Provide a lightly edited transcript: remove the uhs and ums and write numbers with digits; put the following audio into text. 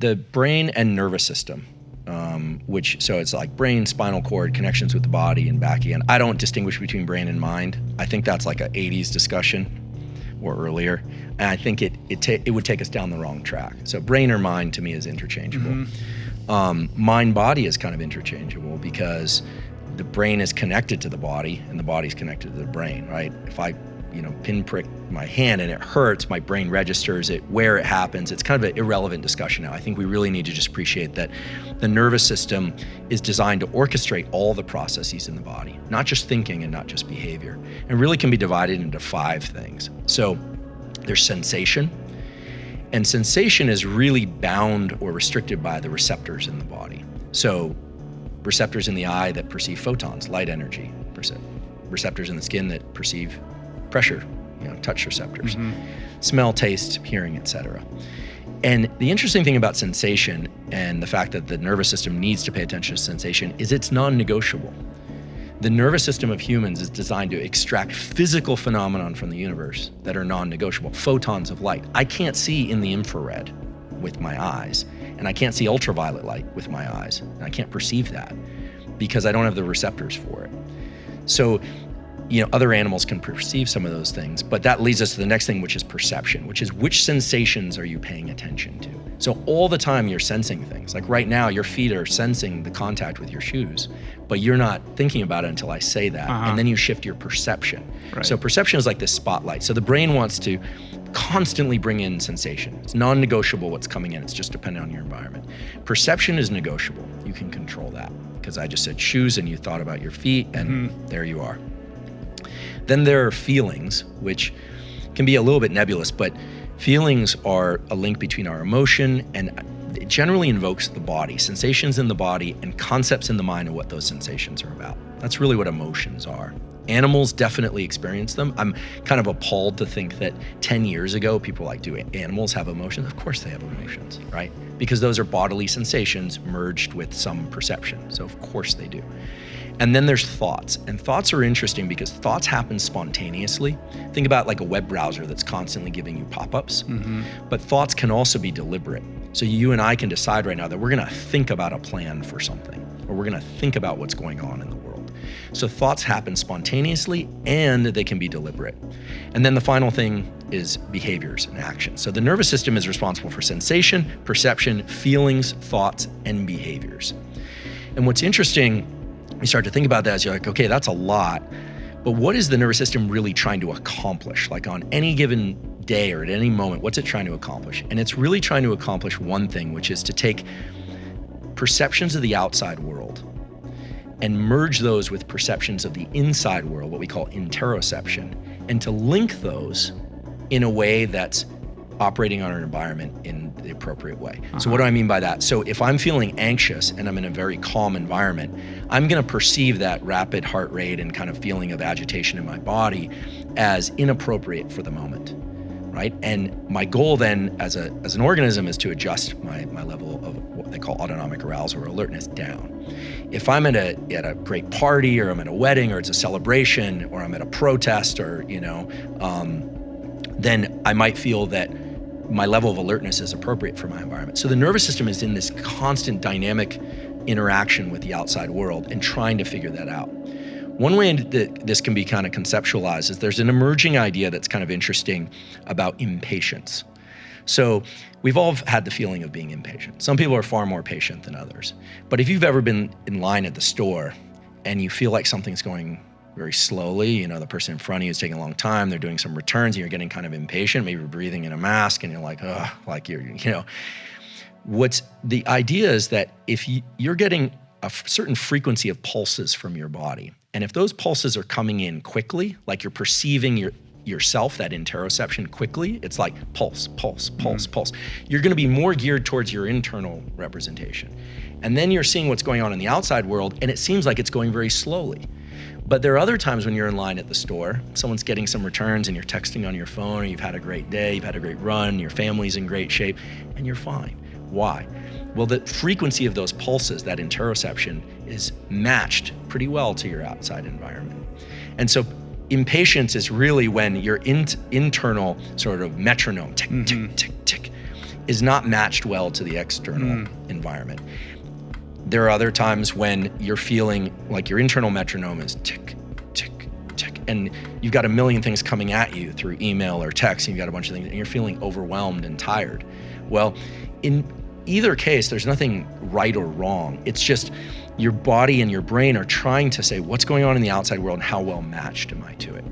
the brain and nervous system, so it's like brain, spinal cord, connections with the body and back again. I don't distinguish between brain and mind. I think that's like a 80s discussion or earlier. And I think it would take us down the wrong track. So brain or mind to me is interchangeable. Mind-body is kind of interchangeable because the brain is connected to the body and the body's connected to the brain, right? If I pinprick my hand and it hurts, my brain registers it, where it happens. It's kind of an irrelevant discussion now. I think we really need to just appreciate that the nervous system is designed to orchestrate all the processes in the body, not just thinking and not just behavior, and really can be divided into 5 things. So there's sensation, and sensation is really bound or restricted by the receptors in the body. So receptors in the eye that perceive photons, light energy, receptors in the skin that perceive pressure, touch receptors, smell, taste, hearing, etc. And the interesting thing about sensation and the fact that the nervous system needs to pay attention to sensation is it's non-negotiable. The nervous system of humans is designed to extract physical phenomenon from the universe that are non-negotiable, photons of light. I can't see in the infrared with my eyes, and I can't see ultraviolet light with my eyes, and I can't perceive that because I don't have the receptors for it. So other animals can perceive some of those things, but that leads us to the next thing, which is perception, which is which sensations are you paying attention to? So all the time you're sensing things. Like right now, your feet are sensing the contact with your shoes, but you're not thinking about it until I say that. And then you shift your perception. Right. So perception is like this spotlight. So the brain wants to constantly bring in sensation. It's non-negotiable what's coming in. It's just dependent on your environment. Perception is negotiable. You can control that because I just said shoes and you thought about your feet and there you are. Then there are feelings, which can be a little bit nebulous, but feelings are a link between our emotion and it generally invokes the body, sensations in the body and concepts in the mind of what those sensations are about. That's really what emotions are. Animals definitely experience them. I'm kind of appalled to think that 10 years ago, people were like, do animals have emotions? Of course they have emotions, right? Because those are bodily sensations merged with some perception. So of course they do. And then there's thoughts. And thoughts are interesting because thoughts happen spontaneously. Think about like a web browser that's constantly giving you pop-ups. But thoughts can also be deliberate. So you and I can decide right now that we're gonna think about a plan for something, or we're gonna think about what's going on in the world. So thoughts happen spontaneously and they can be deliberate. And then the final thing is behaviors and actions. So the nervous system is responsible for sensation, perception, feelings, thoughts, and behaviors. And what's interesting, you start to think about that as you're like, okay, that's a lot, but what is the nervous system really trying to accomplish? Like on any given day or at any moment, what's it trying to accomplish? And it's really trying to accomplish one thing, which is to take perceptions of the outside world and merge those with perceptions of the inside world, what we call interoception, and to link those in a way that's operating on our environment in the appropriate way. So what do I mean by that? So if I'm feeling anxious and I'm in a very calm environment, I'm gonna perceive that rapid heart rate and kind of feeling of agitation in my body as inappropriate for the moment, right? And my goal then as an organism is to adjust my level of what they call autonomic arousal or alertness down. If I'm at a great party or I'm at a wedding or it's a celebration or I'm at a protest or, then I might feel that my level of alertness is appropriate for my environment. So the nervous system is in this constant dynamic interaction with the outside world and trying to figure that out. One way that this can be kind of conceptualized is there's an emerging idea that's kind of interesting about impatience. So we've all had the feeling of being impatient. Some people are far more patient than others. But if you've ever been in line at the store and you feel like something's going very slowly, the person in front of you is taking a long time, they're doing some returns and you're getting kind of impatient, maybe you're breathing in a mask and you're like, ugh, like what's the idea is that if you're getting a certain frequency of pulses from your body, and if those pulses are coming in quickly, like you're perceiving yourself, that interoception quickly, it's like pulse, pulse, pulse, pulse. You're gonna be more geared towards your internal representation. And then you're seeing what's going on in the outside world and it seems like it's going very slowly. But there are other times when you're in line at the store, someone's getting some returns and you're texting on your phone, or you've had a great day, you've had a great run, your family's in great shape, and you're fine. Why? Well, the frequency of those pulses, that interoception, is matched pretty well to your outside environment. And so impatience is really when your internal sort of metronome, tick, tick, tick, tick, is not matched well to the external environment. There are other times when you're feeling like your internal metronome is tick, tick, tick, and you've got a million things coming at you through email or text, and you've got a bunch of things, and you're feeling overwhelmed and tired. Well, in either case, there's nothing right or wrong. It's just your body and your brain are trying to say, what's going on in the outside world and how well matched am I to it?